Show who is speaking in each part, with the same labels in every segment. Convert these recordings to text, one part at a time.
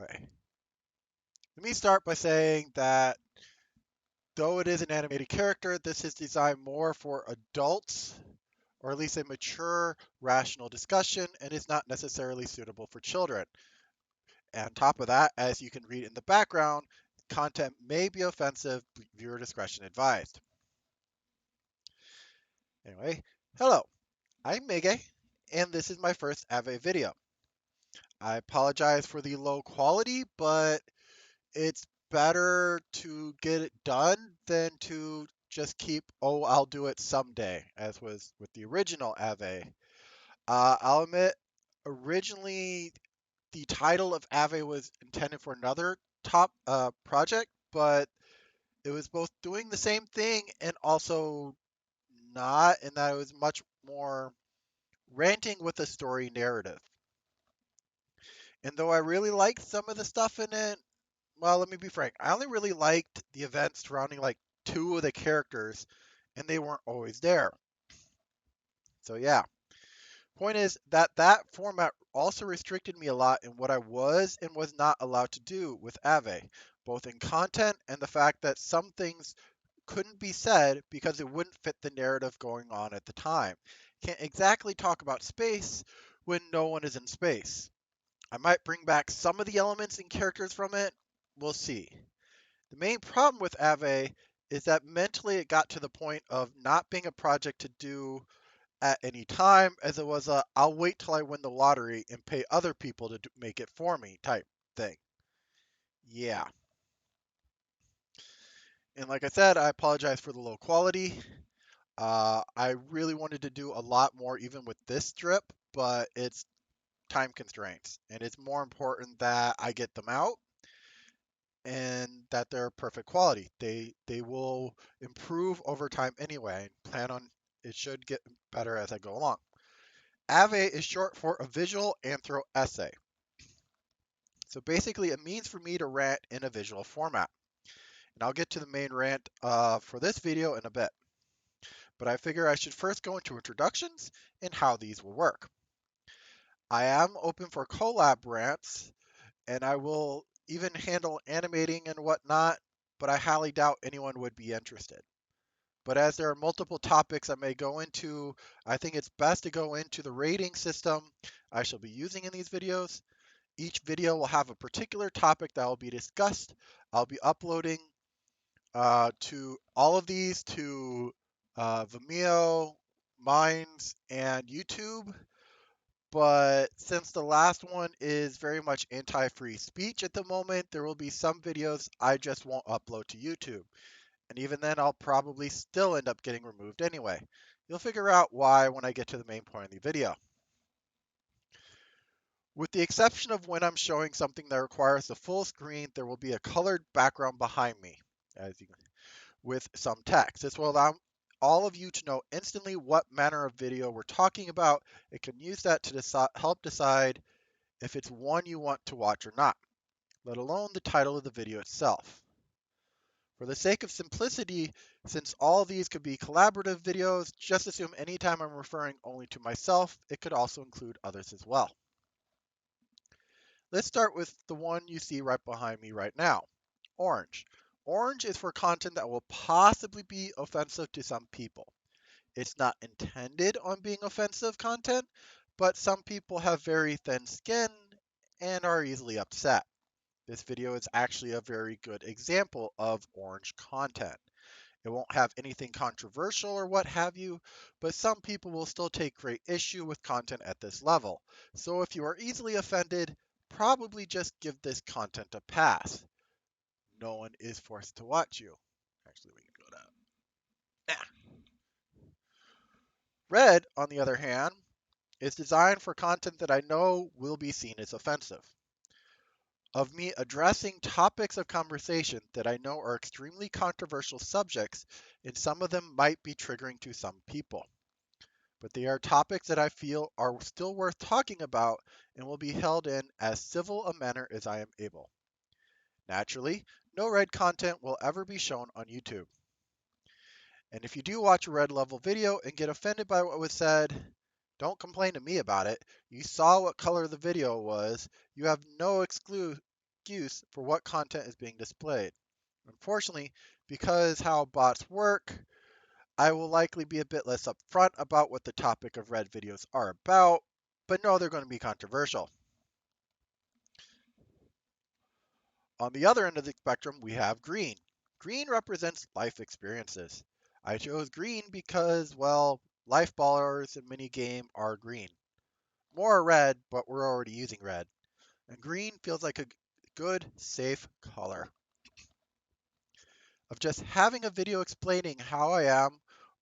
Speaker 1: Okay. Let me start by saying that though it is an animated character, this is designed more for adults, or at least a mature, rational discussion, and is not necessarily suitable for children. And on top of that, as you can read in the background, content may be offensive, viewer discretion advised. Anyway, hello, I'm Mege, and this is my first AVAE video. I apologize for the low quality, but it's better to get it done than to just keep, oh, I'll do it someday, as was with the original AVAE. I'll admit, originally the title of AVAE was intended for another top project, but it was both doing the same thing and also not, in that it was much more ranting with a story narrative. And though I really liked some of the stuff in it, well, let me be frank, I only really liked the events surrounding like two of the characters, and they weren't always there. So yeah. Point is that that format also restricted me a lot in what I was and was not allowed to do with AVE, both in content and the fact that some things couldn't be said because it wouldn't fit the narrative going on at the time. Can't exactly talk about space when no one is in space. I might bring back some of the elements and characters from it. We'll see. The main problem with AVE is that mentally it got to the point of not being a project to do at any time, as it was a I'll wait till I win the lottery and pay other people to make it for me type thing. Yeah. And like I said, I apologize for the low quality. I really wanted to do a lot more even with this strip, but it's time constraints. And it's more important that I get them out and that they're perfect quality. They will improve over time anyway. I plan on it should get better as I go along. AVE is short for a visual anthro essay. So basically, it means for me to rant in a visual format. And I'll get to the main rant for this video in a bit. But I figure I should first go into introductions and how these will work. I am open for collab rants, and I will even handle animating and whatnot, but I highly doubt anyone would be interested. But as there are multiple topics I may go into, I think it's best to go into the rating system I shall be using in these videos. Each video will have a particular topic that will be discussed. I'll be uploading to all of these to Vimeo, Minds, and YouTube. But since the last one is very much anti-free speech at the moment, there will be some videos I just won't upload to YouTube. And even then, I'll probably still end up getting removed anyway. You'll figure out why when I get to the main point of the video. With the exception of when I'm showing something that requires the full screen, there will be a colored background behind me, as you can, with some text. This will allow all of you to know instantly what manner of video we're talking about. It can use that to help decide if it's one you want to watch or not, let alone the title of the video itself. For the sake of simplicity, since all of these could be collaborative videos, just assume anytime I'm referring only to myself, it could also include others as well. Let's start with the one you see right behind me right now, orange. Orange is for content that will possibly be offensive to some people. It's not intended on being offensive content, but some people have very thin skin and are easily upset. This video is actually a very good example of orange content. It won't have anything controversial or what have you, but some people will still take great issue with content at this level. So if you are easily offended, probably just give this content a pass. No one is forced to watch you. Actually, we can go down. Nah. Red, on the other hand, is designed for content that I know will be seen as offensive. Of me addressing topics of conversation that I know are extremely controversial subjects, and some of them might be triggering to some people. But they are topics that I feel are still worth talking about and will be held in as civil a manner as I am able. Naturally, no red content will ever be shown on YouTube. And if you do watch a red level video and get offended by what was said, don't complain to me about it. You saw what color the video was. You have no excuse for what content is being displayed. Unfortunately, because how bots work, I will likely be a bit less upfront about what the topic of red videos are about, but know they're going to be controversial. On the other end of the spectrum, we have green. Green represents life experiences. I chose green because, well, life bars in minigame are green. More are red, but we're already using red. And green feels like a good, safe color of just having a video explaining how I am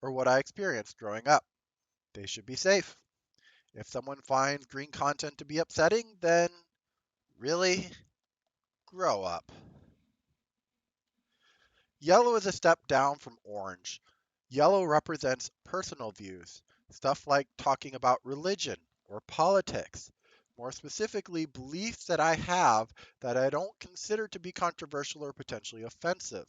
Speaker 1: or what I experienced growing up. They should be safe. If someone finds green content to be upsetting, then really grow up. Yellow is a step down from orange. Yellow represents personal views, stuff like talking about religion or politics. More specifically, beliefs that I have that I don't consider to be controversial or potentially offensive.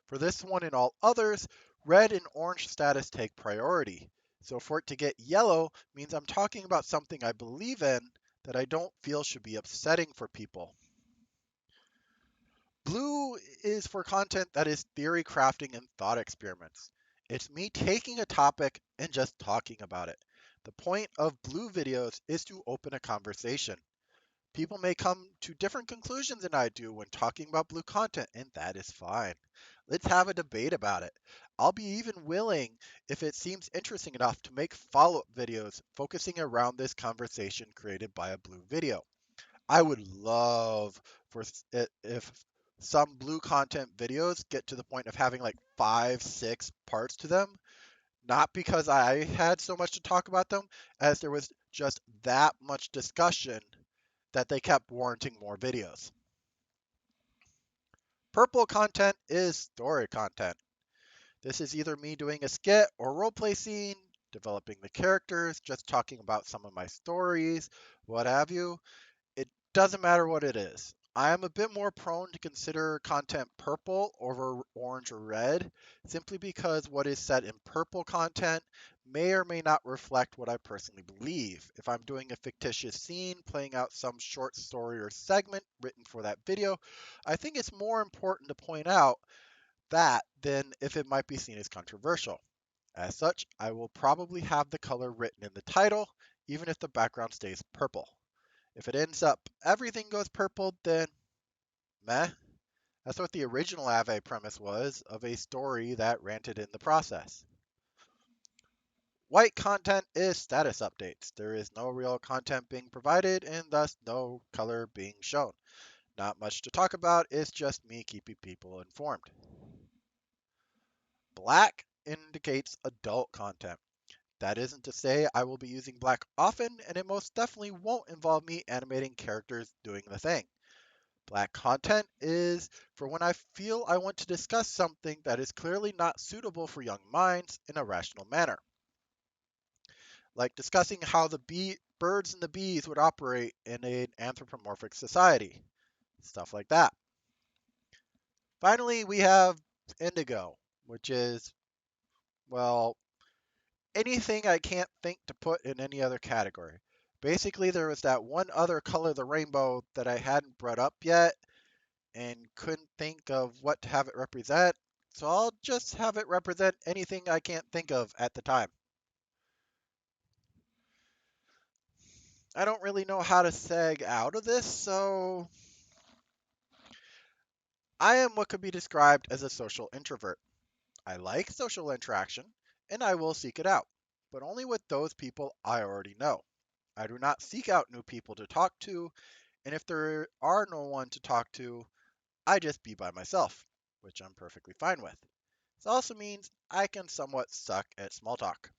Speaker 1: For this one and all others, red and orange status take priority. So for it to get yellow means I'm talking about something I believe in that I don't feel should be upsetting for people. Blue is for content that is theory crafting and thought experiments. It's me taking a topic and just talking about it. The point of blue videos is to open a conversation. People may come to different conclusions than I do when talking about blue content, and that is fine. Let's have a debate about it. I'll be even willing, if it seems interesting enough, to make follow up videos focusing around this conversation created by a blue video. I would love for it if some blue content videos get to the point of having like 5, 6 parts to them, not because I had so much to talk about them, as there was just that much discussion that they kept warranting more videos. Purple content is story content. This is either me doing a skit or roleplay scene, developing the characters, just talking about some of my stories, what have you. It doesn't matter what it is. I am a bit more prone to consider content purple over orange or red, simply because what is said in purple content may or may not reflect what I personally believe. If I'm doing a fictitious scene, playing out some short story or segment written for that video, I think it's more important to point out that than if it might be seen as controversial. As such, I will probably have the color written in the title, even if the background stays purple. If it ends up everything goes purple, then meh. That's what the original AVAE premise was of a story that ranted in the process. White content is status updates. There is no real content being provided and thus no color being shown. Not much to talk about, it's just me keeping people informed. Black indicates adult content. That isn't to say I will be using black often, and it most definitely won't involve me animating characters doing the thing. Black content is for when I feel I want to discuss something that is clearly not suitable for young minds in a rational manner, like discussing how the birds and the bees would operate in an anthropomorphic society, stuff like that. Finally, we have indigo, which is, well, anything I can't think to put in any other category. Basically, there was that one other color of the rainbow that I hadn't brought up yet and couldn't think of what to have it represent, so I'll just have it represent anything I can't think of at the time. I don't really know how to seg out of this, so I am what could be described as a social introvert. I like social interaction, and I will seek it out, but only with those people I already know. I do not seek out new people to talk to, and if there are no one to talk to, I just be by myself, which I'm perfectly fine with. This also means I can somewhat suck at small talk.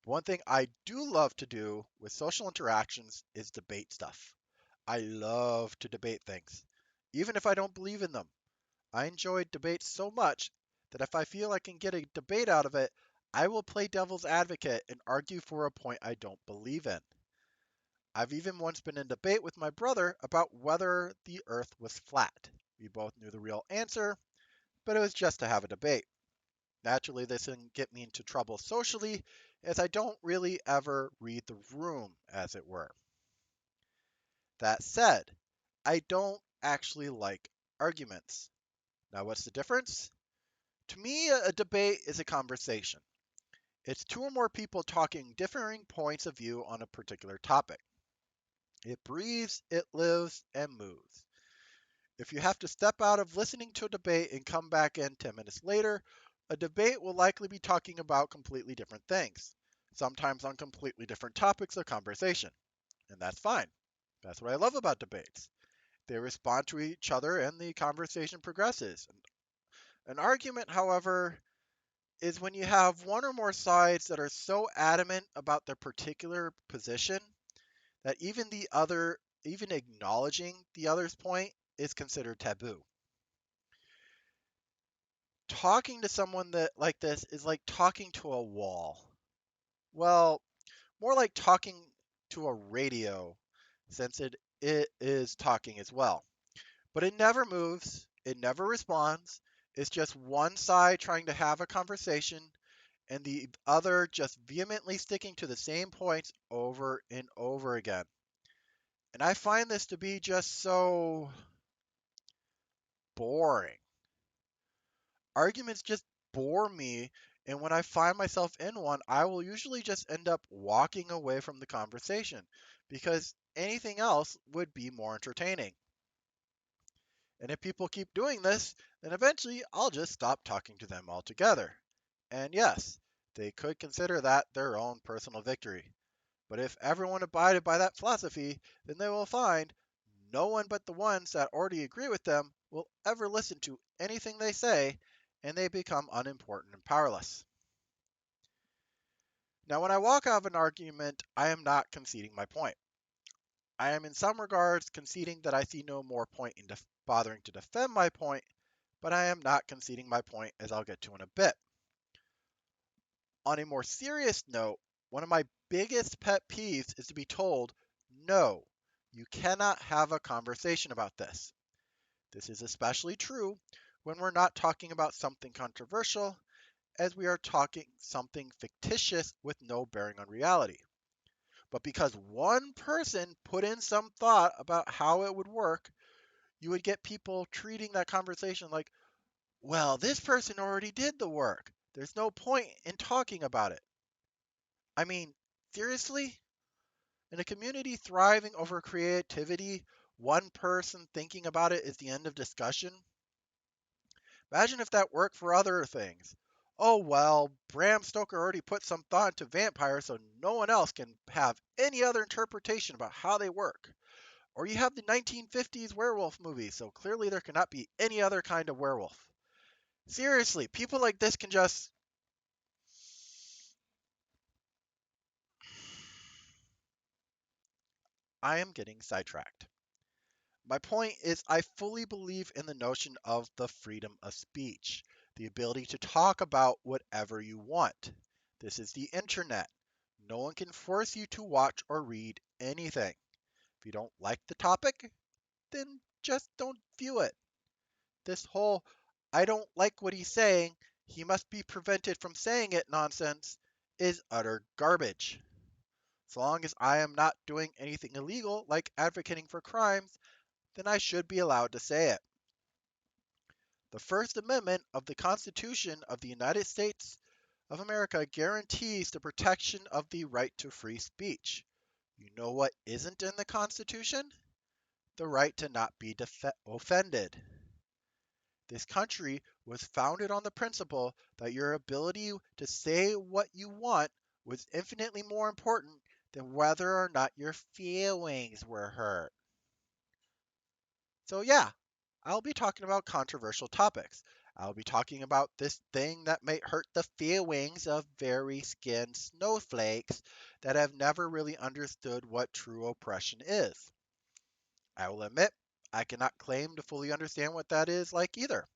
Speaker 1: One thing I do love to do with social interactions is debate stuff. I love to debate things, even if I don't believe in them. I enjoy debates so much that if I feel I can get a debate out of it, I will play devil's advocate and argue for a point I don't believe in. I've even once been in debate with my brother about whether the earth was flat. We both knew the real answer, but it was just to have a debate. Naturally, this didn't get me into trouble socially, as I don't really ever read the room, as it were. That said, I don't actually like arguments. Now, what's the difference? To me, a debate is a conversation. It's two or more people talking differing points of view on a particular topic. It breathes, it lives, and moves. If you have to step out of listening to a debate and come back in 10 minutes later, a debate will likely be talking about completely different things, sometimes on completely different topics of conversation. And that's fine. That's what I love about debates. They respond to each other and the conversation progresses. An argument, however, is when you have one or more sides that are so adamant about their particular position that even acknowledging the other's point is considered taboo. Talking to someone that like this is like talking to a wall. Well, more like talking to a radio, since it is talking as well. But it never moves, it never responds. It's just one side trying to have a conversation and the other just vehemently sticking to the same points over and over again. And I find this to be just so boring. Arguments just bore me, and when I find myself in one, I will usually just end up walking away from the conversation because anything else would be more entertaining. And if people keep doing this, then eventually I'll just stop talking to them altogether. And yes, they could consider that their own personal victory. But if everyone abided by that philosophy, then they will find no one but the ones that already agree with them will ever listen to anything they say, and they become unimportant and powerless. Now, when I walk out of an argument, I am not conceding my point. I am in some regards conceding that I see no more point in bothering to defend my point, but I am not conceding my point, as I'll get to in a bit. On a more serious note, one of my biggest pet peeves is to be told, no, you cannot have a conversation about this. This is especially true when we're not talking about something controversial, as we are talking something fictitious with no bearing on reality. But because one person put in some thought about how it would work, you would get people treating that conversation like, well, this person already did the work. There's no point in talking about it. I mean, seriously? In a community thriving over creativity, one person thinking about it is the end of discussion? Imagine if that worked for other things. Oh well, Bram Stoker already put some thought into vampires, so no one else can have any other interpretation about how they work. Or you have the 1950s werewolf movie, so clearly there cannot be any other kind of werewolf. Seriously, people like this can just. I am getting sidetracked. My point is, I fully believe in the notion of the freedom of speech, the ability to talk about whatever you want. This is the internet. No one can force you to watch or read anything. If you don't like the topic, then just don't view it. This whole, I don't like what he's saying, he must be prevented from saying it nonsense is utter garbage. As long as I am not doing anything illegal, like advocating for crimes, then I should be allowed to say it. The First Amendment of the Constitution of the United States of America guarantees the protection of the right to free speech. You know what isn't in the Constitution? The right to not be offended. This country was founded on the principle that your ability to say what you want was infinitely more important than whether or not your feelings were hurt. So, yeah, I'll be talking about controversial topics. I'll be talking about this thing that may hurt the feelings of very skinned snowflakes that have never really understood what true oppression is. I will admit, I cannot claim to fully understand what that is like either,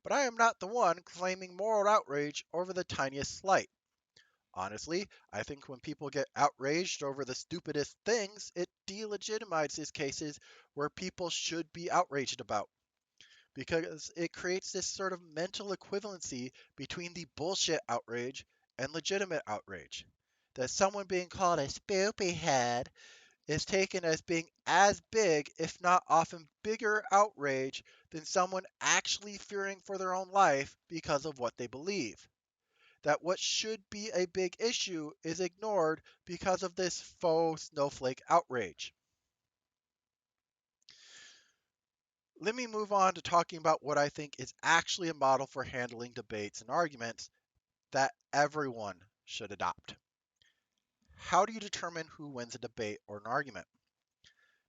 Speaker 1: but I am not the one claiming moral outrage over the tiniest slight. Honestly, I think when people get outraged over the stupidest things, it delegitimizes cases where people should be outraged about, because it creates this sort of mental equivalency between the bullshit outrage and legitimate outrage. That someone being called a spoopy head is taken as being as big, if not often bigger, outrage than someone actually fearing for their own life because of what they believe. That what should be a big issue is ignored because of this faux snowflake outrage. Let me move on to talking about what I think is actually a model for handling debates and arguments that everyone should adopt. How do you determine who wins a debate or an argument?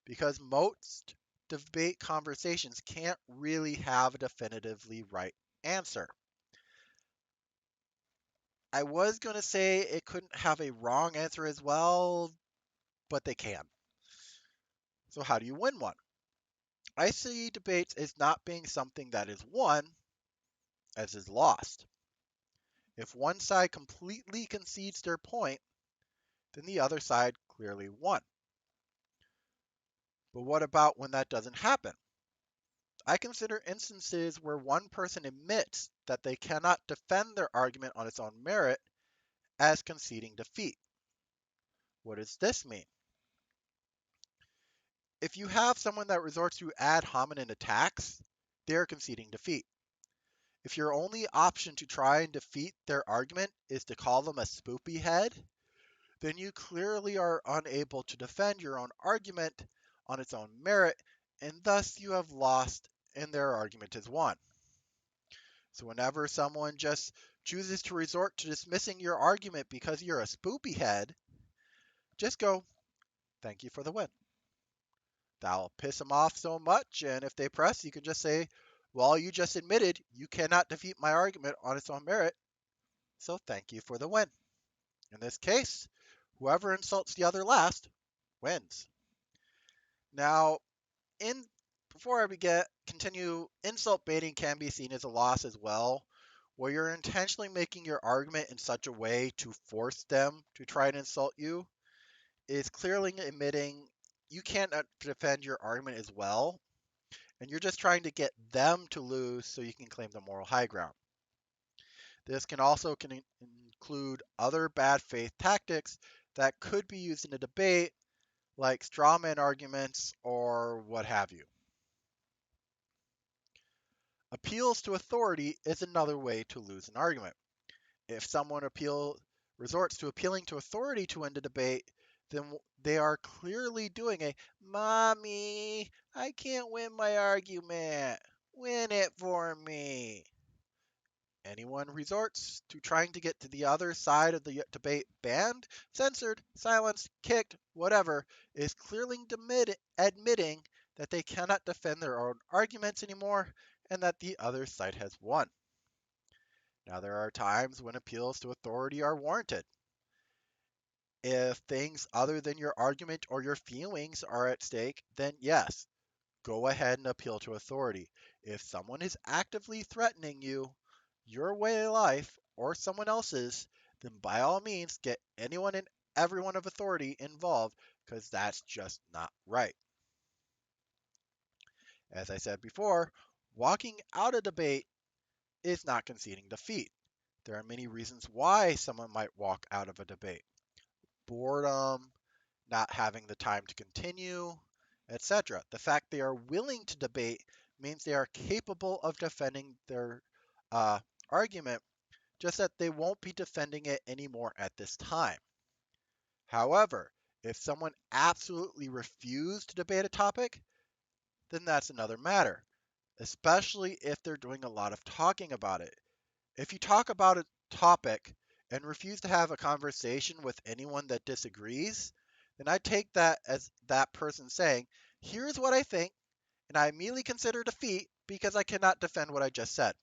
Speaker 1: Because most debate conversations can't really have a definitively right answer. I was going to say it couldn't have a wrong answer as well, but they can. So, how do you win one? I see debates as not being something that is won, as is lost. If one side completely concedes their point, then the other side clearly won. But what about when that doesn't happen? I consider instances where one person admits that they cannot defend their argument on its own merit as conceding defeat. What does this mean? If you have someone that resorts to ad hominem attacks, they're conceding defeat. If your only option to try and defeat their argument is to call them a spoopy head, then you clearly are unable to defend your own argument on its own merit, and thus you have lost and their argument is won. So whenever someone just chooses to resort to dismissing your argument because you're a spoopy head, just go, thank you for the win. That'll piss them off so much, and if they press, you can just say, well, you just admitted you cannot defeat my argument on its own merit, so thank you for the win. In this case, whoever insults the other last wins. Now, in before I continue, insult baiting can be seen as a loss as well, where you're intentionally making your argument in such a way to force them to try and insult you, is clearly admitting you can't defend your argument as well, and you're just trying to get them to lose so you can claim the moral high ground. This can include other bad faith tactics that could be used in a debate, like straw man arguments or what have you. Appeals to authority is another way to lose an argument. If someone resorts to appealing to authority to end a debate, then they are clearly doing a "Mommy, I can't win my argument. Win it for me." Anyone resorts to trying to get to the other side of the debate banned, censored, silenced, kicked, whatever, is clearly admitting that they cannot defend their own arguments anymore and that the other side has won. Now, there are times when appeals to authority are warranted. If things other than your argument or your feelings are at stake, then yes, go ahead and appeal to authority. If someone is actively threatening you, your way of life, or someone else's, then by all means get anyone and everyone of authority involved, because that's just not right. As I said before, walking out of debate is not conceding defeat. There are many reasons why someone might walk out of a debate. Boredom, not having the time to continue, etc. The fact they are willing to debate means they are capable of defending their uh, argument, just that they won't be defending it anymore at this time. However, if someone absolutely refused to debate a topic, then that's another matter, especially if they're doing a lot of talking about it. If you talk about a topic and refuse to have a conversation with anyone that disagrees, then I take that as that person saying, here's what I think, and I immediately consider defeat because I cannot defend what I just said.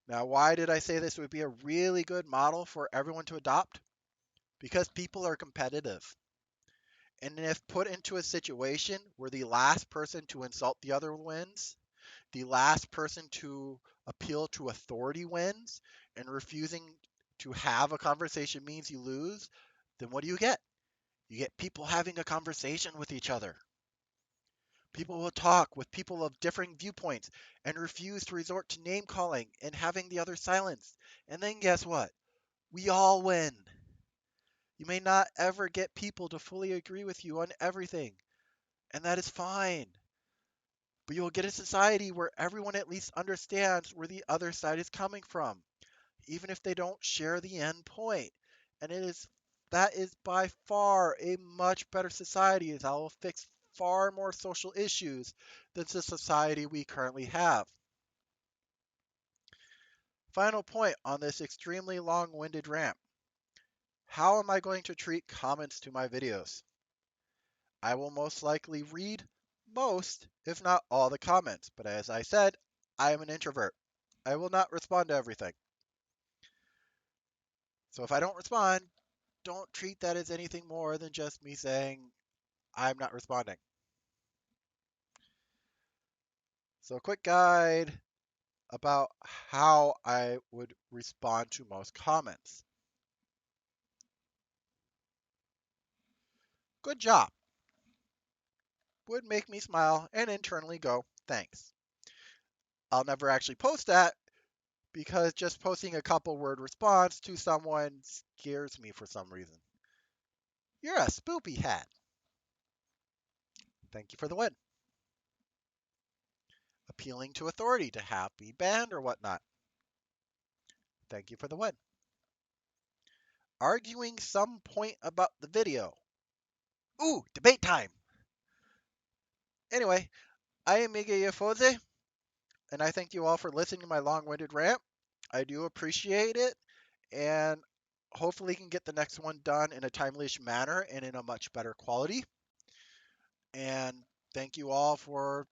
Speaker 1: Now, why did I say this would be a really good model for everyone to adopt? Because people are competitive. And if put into a situation where the last person to insult the other wins, the last person to appeal to authority wins, and refusing to have a conversation means you lose, then what do you get? You get people having a conversation with each other. People will talk with people of differing viewpoints and refuse to resort to name calling and having the other silenced. And then guess what? We all win. You may not ever get people to fully agree with you on everything, and that is fine. But you will get a society where everyone at least understands where the other side is coming from, even if they don't share the end point. And that is by far a much better society that will fix far more social issues than the society we currently have. Final point on this extremely long-winded rant. How am I going to treat comments to my videos? I will most likely read most, if not all, the comments, but as I said, I am an introvert. I will not respond to everything. So if I don't respond, don't treat that as anything more than just me saying I'm not responding. So a quick guide about how I would respond to most comments. Good job would make me smile and internally go, thanks. I'll never actually post that because just posting a couple word response to someone scares me for some reason. You're a spoopy hat. Thank you for the win. Appealing to authority to have me banned or whatnot. Thank you for the win. Arguing some point about the video. Ooh, debate time. Anyway, I am Miguel Yafoze, and I thank you all for listening to my long-winded rant. I do appreciate it, and hopefully can get the next one done in a timely manner and in a much better quality. And thank you all for